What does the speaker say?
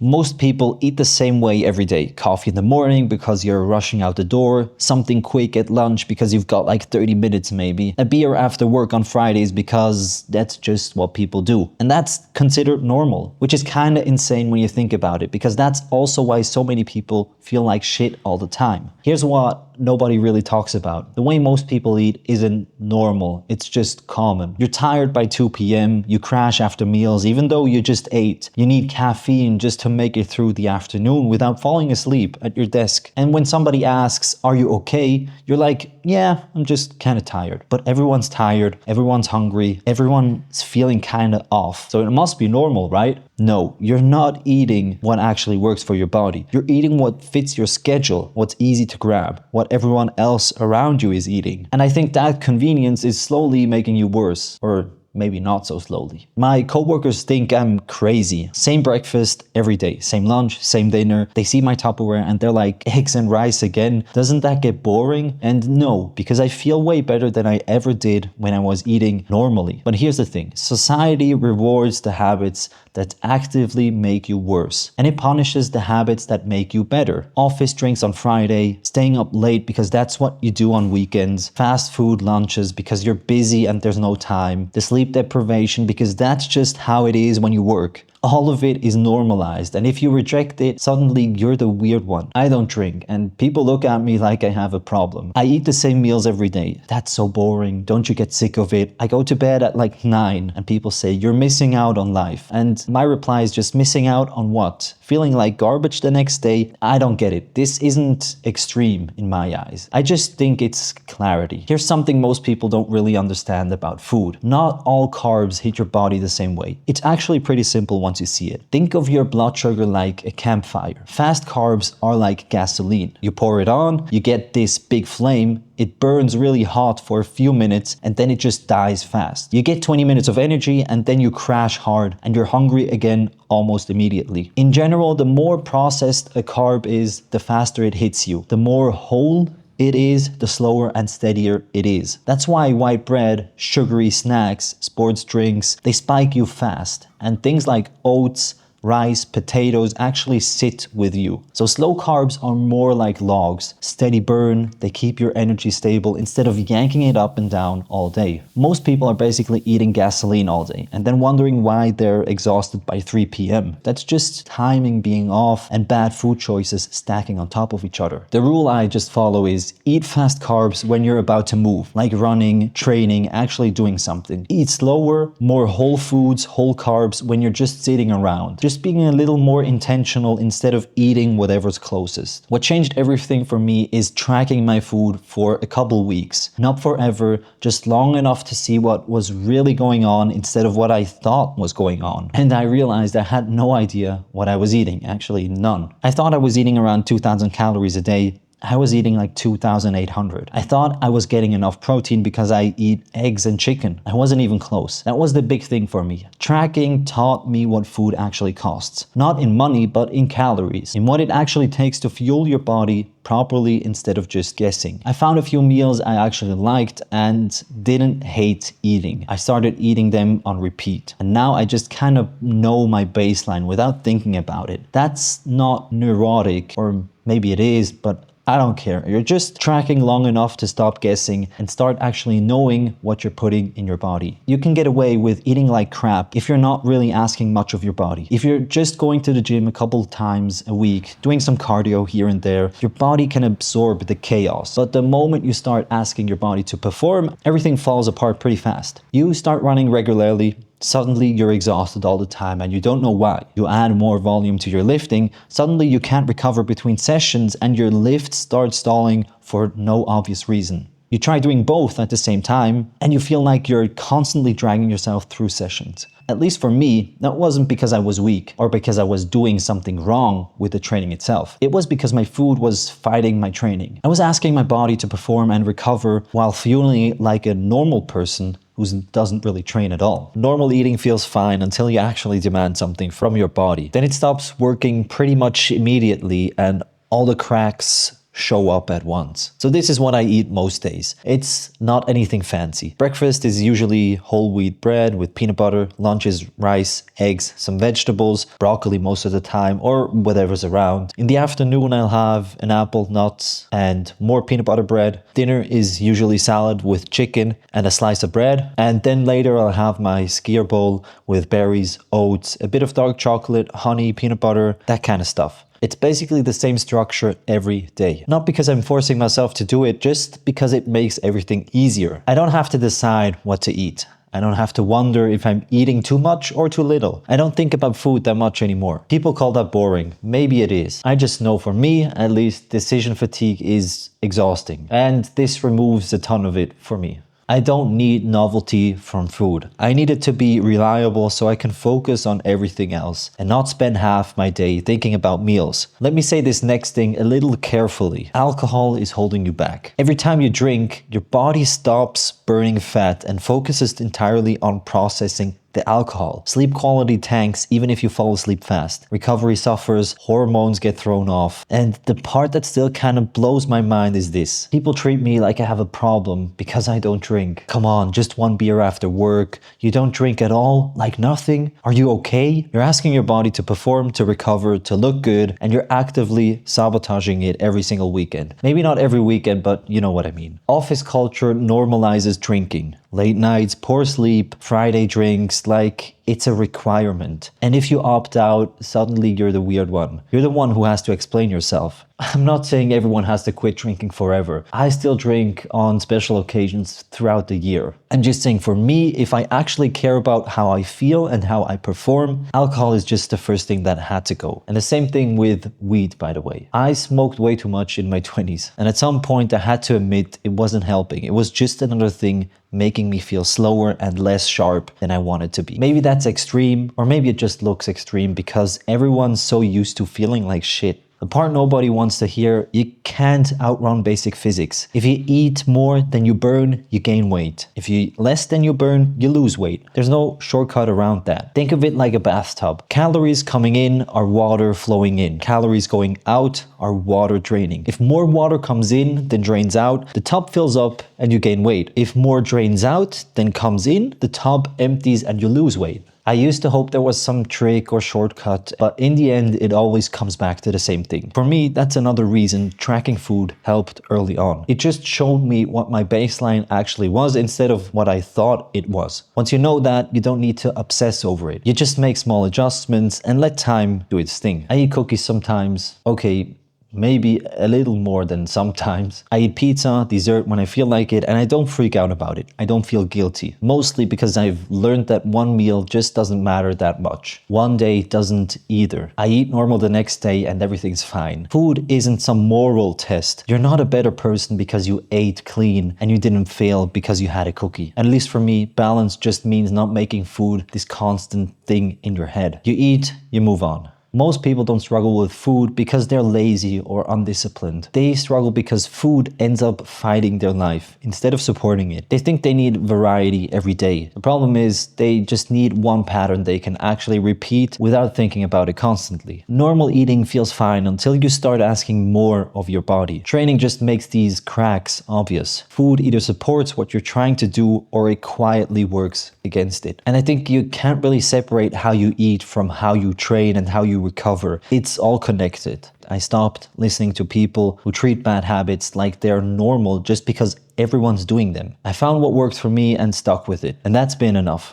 Most people eat the same way every day. Coffee in the morning because you're rushing out the door, something quick at lunch because you've got like 30 minutes maybe, a beer after work on Fridays because that's just what people do. And that's considered normal, which is kind of insane when you think about it, because that's also why so many people feel like shit all the time. Here's what nobody really talks about. The way most people eat isn't normal, it's just common. You're tired by 2 p.m, you crash after meals even though you just ate. You need caffeine just to make it through the afternoon without falling asleep at your desk. And when somebody asks, are you okay? You're like, yeah, I'm just kind of tired. But everyone's tired, everyone's hungry, everyone's feeling kind of off. So it must be normal, right? No, you're not eating what actually works for your body. You're eating what fits your schedule, what's easy to grab, what everyone else around you is eating. And I think that convenience is slowly making you worse, or maybe not so slowly. My coworkers think I'm crazy. Same breakfast every day, same lunch, same dinner. They see my Tupperware and they're like, eggs and rice again? Doesn't that get boring? And no, because I feel way better than I ever did when I was eating normally. But here's the thing, society rewards the habits that actively make you worse, and it punishes the habits that make you better. Office drinks on Friday, staying up late because that's what you do on weekends, fast food lunches because you're busy and there's no time, the sleep deprivation because that's just how it is when you work. All of it is normalized, and if you reject it, suddenly you're the weird one. I don't drink, and people look at me like I have a problem. I eat the same meals every day. That's so boring. Don't you get sick of it? I go to bed at like 9, and people say, you're missing out on life. And my reply is just, missing out on what? Feeling like garbage the next day? I don't get it. This isn't extreme in my eyes. I just think it's clarity. Here's something most people don't really understand about food. Not all carbs hit your body the same way. It's actually pretty simple once you see it. Think of your blood sugar like a campfire. Fast carbs are like gasoline. You pour it on, you get this big flame, it burns really hot for a few minutes and then it just dies fast. You get 20 minutes of energy and then you crash hard and you're hungry again almost immediately. In general, the more processed a carb is, the faster it hits you. The more whole it is, the slower and steadier it is. That's why white bread, sugary snacks, sports drinks, they spike you fast. And things like oats, rice, potatoes actually sit with you. So slow carbs are more like logs. Steady burn, they keep your energy stable instead of yanking it up and down all day. Most people are basically eating gasoline all day and then wondering why they're exhausted by 3 p.m. That's just timing being off and bad food choices stacking on top of each other. The rule I just follow is eat fast carbs when you're about to move, like running, training, actually doing something. Eat slower, more whole foods, whole carbs when you're just sitting around. Just being a little more intentional instead of eating whatever's closest. What changed everything for me is tracking my food for a couple weeks. Not forever, just long enough to see what was really going on instead of what I thought was going on. And I realized I had no idea what I was eating, actually none. I thought I was eating around 2,000 calories a day. I was eating like 2,800. I thought I was getting enough protein because I eat eggs and chicken. I wasn't even close. That was the big thing for me. Tracking taught me what food actually costs. Not in money, but in calories. In what it actually takes to fuel your body properly instead of just guessing. I found a few meals I actually liked and didn't hate eating. I started eating them on repeat. And now I just kind of know my baseline without thinking about it. That's not neurotic, or maybe it is, but I don't care. You're just tracking long enough to stop guessing and start actually knowing what you're putting in your body. You can get away with eating like crap if you're not really asking much of your body. If you're just going to the gym a couple times a week, doing some cardio here and there, your body can absorb the chaos. But the moment you start asking your body to perform, everything falls apart pretty fast. You start running regularly, suddenly you're exhausted all the time and you don't know why. You add more volume to your lifting, suddenly you can't recover between sessions and your lift starts stalling for no obvious reason. You try doing both at the same time and you feel like you're constantly dragging yourself through sessions. At least for me, that wasn't because I was weak or because I was doing something wrong with the training itself. It was because my food was fighting my training. I was asking my body to perform and recover while fueling it like a normal person who doesn't really train at all. Normal eating feels fine until you actually demand something from your body. Then it stops working pretty much immediately and all the cracks show up at once. So this is what I eat most days. It's not anything fancy. Breakfast is usually whole wheat bread with peanut butter. Lunch is rice, eggs, some vegetables, broccoli most of the time, or whatever's around. In the afternoon, I'll have an apple, nuts, and more peanut butter bread. Dinner is usually salad with chicken and a slice of bread. And then later I'll have my skier bowl with berries, oats, a bit of dark chocolate, honey, peanut butter, that kind of stuff. It's basically the same structure every day. Not because I'm forcing myself to do it, just because it makes everything easier. I don't have to decide what to eat. I don't have to wonder if I'm eating too much or too little. I don't think about food that much anymore. People call that boring. Maybe it is. I just know for me, at least, decision fatigue is exhausting. And this removes a ton of it for me. I don't need novelty from food. I need it to be reliable so I can focus on everything else and not spend half my day thinking about meals. Let me say this next thing a little carefully. Alcohol is holding you back. Every time you drink, your body stops burning fat and focuses entirely on processing the alcohol. Sleep quality tanks even if you fall asleep fast. Recovery suffers, hormones get thrown off. And the part that still kind of blows my mind is this. People treat me like I have a problem because I don't drink. Come on, just one beer after work. You don't drink at all? Like nothing? Are you okay? You're asking your body to perform, to recover, to look good, and you're actively sabotaging it every single weekend. Maybe not every weekend, but you know what I mean. Office culture normalizes drinking. Late nights, poor sleep, Friday drinks, like it's a requirement. And if you opt out, suddenly you're the weird one. You're the one who has to explain yourself. I'm not saying everyone has to quit drinking forever. I still drink on special occasions throughout the year. I'm just saying for me, if I actually care about how I feel and how I perform, alcohol is just the first thing that had to go. And the same thing with weed, by the way. I smoked way too much in my 20s. And at some point I had to admit it wasn't helping. It was just another thing making me feel slower and less sharp than I wanted to be. Maybe that's extreme, or maybe it just looks extreme because everyone's so used to feeling like shit. The part nobody wants to hear, you can't outrun basic physics. If you eat more than you burn, you gain weight. If you eat less than you burn, you lose weight. There's no shortcut around that. Think of it like a bathtub. Calories coming in are water flowing in. Calories going out are water draining. If more water comes in than drains out, the tub fills up and you gain weight. If more drains out than comes in, the tub empties and you lose weight. I used to hope there was some trick or shortcut, but in the end, it always comes back to the same thing. For me, that's another reason tracking food helped early on. It just showed me what my baseline actually was instead of what I thought it was. Once you know that, you don't need to obsess over it. You just make small adjustments and let time do its thing. I eat cookies sometimes. Okay, maybe a little more than sometimes. I eat pizza, dessert when I feel like it, and I don't freak out about it. I don't feel guilty. Mostly because I've learned that one meal just doesn't matter that much. One day doesn't either. I eat normal the next day and everything's fine. Food isn't some moral test. You're not a better person because you ate clean and you didn't fail because you had a cookie. At least for me, balance just means not making food this constant thing in your head. You eat, you move on. Most people don't struggle with food because they're lazy or undisciplined. They struggle because food ends up fighting their life instead of supporting it. They think they need variety every day. The problem is they just need one pattern they can actually repeat without thinking about it constantly. Normal eating feels fine until you start asking more of your body. Training just makes these cracks obvious. Food either supports what you're trying to do or it quietly works against it. And I think you can't really separate how you eat from how you train and how you recover. It's all connected. I stopped listening to people who treat bad habits like they're normal just because everyone's doing them. I found what worked for me and stuck with it. And that's been enough.